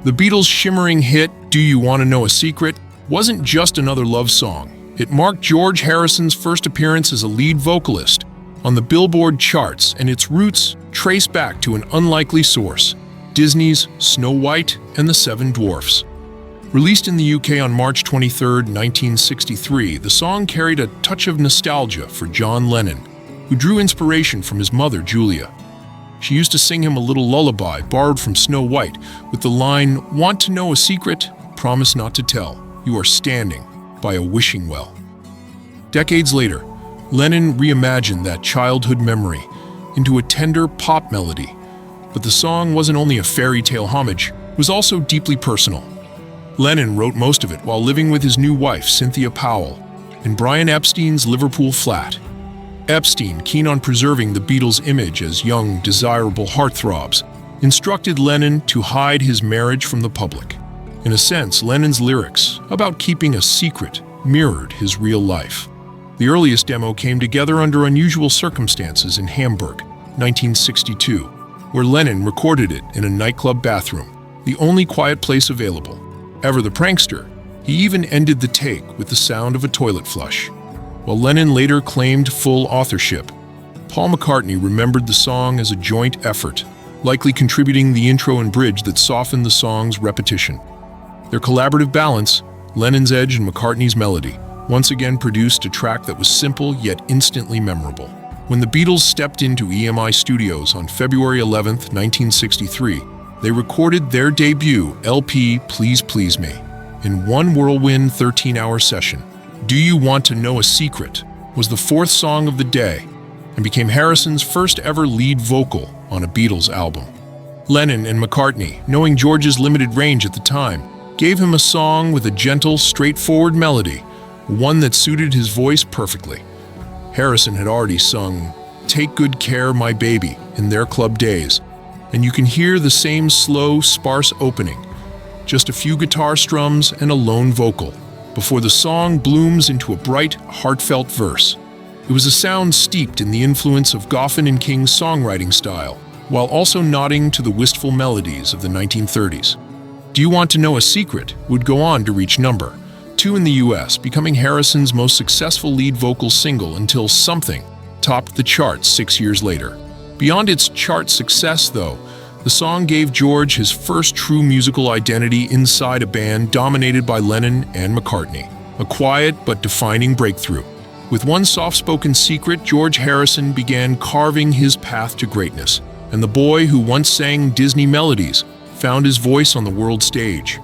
The Beatles' shimmering hit, Do You Want to Know a Secret, wasn't just another love song. It marked George Harrison's first appearance as a lead vocalist on the Billboard charts, and its roots trace back to an unlikely source, Disney's Snow White and the Seven Dwarfs. Released in the UK on March 23, 1963, the song carried a touch of nostalgia for John Lennon, who drew inspiration from his mother, Julia. She used to sing him a little lullaby borrowed from Snow White with the line, "Want to know a secret? Promise not to tell. You are standing by a wishing well." Decades later, Lennon reimagined that childhood memory into a tender pop melody. But the song wasn't only a fairy tale homage, it was also deeply personal. Lennon wrote most of it while living with his new wife, Cynthia Powell, in Brian Epstein's Liverpool flat. Epstein, keen on preserving the Beatles' image as young, desirable heartthrobs, instructed Lennon to hide his marriage from the public. In a sense, Lennon's lyrics about keeping a secret mirrored his real life. The earliest demo came together under unusual circumstances in Hamburg, 1962, where Lennon recorded it in a nightclub bathroom, the only quiet place available. Ever the prankster, he even ended the take with the sound of a toilet flush. While Lennon later claimed full authorship, Paul McCartney remembered the song as a joint effort, likely contributing the intro and bridge that softened the song's repetition. Their collaborative balance, Lennon's edge and McCartney's melody, once again produced a track that was simple yet instantly memorable. When the Beatles stepped into EMI Studios on February 11, 1963, they recorded their debut LP, Please Please Me, in one whirlwind 13-hour session. Do You Want to Know a Secret was the fourth song of the day and became Harrison's first ever lead vocal on a Beatles album. Lennon and McCartney, knowing George's limited range at the time, gave him a song with a gentle, straightforward melody, one that suited his voice perfectly. Harrison had already sung Take Good Care, My Baby in their club days, and you can hear the same slow, sparse opening, just a few guitar strums and a lone vocal, before the song blooms into a bright, heartfelt verse. It was a sound steeped in the influence of Goffin and King's songwriting style, while also nodding to the wistful melodies of the 1930s. Do You Want to Know a Secret would go on to reach number 2 in the US, becoming Harrison's most successful lead vocal single until Something topped the charts 6 years later. Beyond its chart success, though, the song gave George his first true musical identity inside a band dominated by Lennon and McCartney, a quiet but defining breakthrough. With one soft-spoken secret, George Harrison began carving his path to greatness, and the boy who once sang Disney melodies found his voice on the world stage.